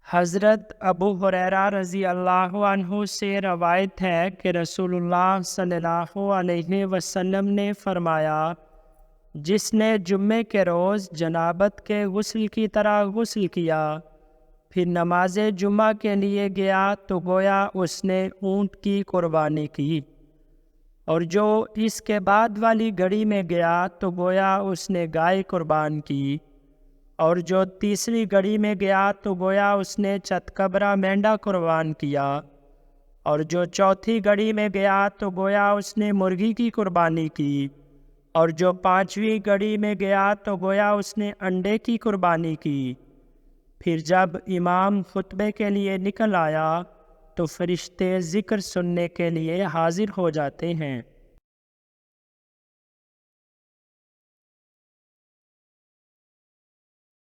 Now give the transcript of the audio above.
حضرت ابو ہریرہ رضی اللہ عنہ سے روایت ہے کہ رسول اللہ صلی اللہ علیہ وسلم نے فرمایا، جس نے جمعے کے روز جنابت کے غسل کی طرح غسل کیا پھر نماز جمعہ کے لیے گیا تو گویا اس نے اونٹ کی قربانی کی، اور جو اس کے بعد والی گھڑی میں گیا تو گویا اس نے گائے قربان کی، اور جو تیسری گھڑی میں گیا تو گویا اس نے چتکبرا مینڈا قربان کیا، اور جو چوتھی گھڑی میں گیا تو گویا اس نے مرغی کی قربانی کی، اور جو پانچویں گھڑی میں گیا تو گویا اس نے انڈے کی قربانی کی۔ پھر جب امام خطبے کے لیے نکل آیا تو فرشتے ذکر سننے کے لیے حاضر ہو جاتے ہیں۔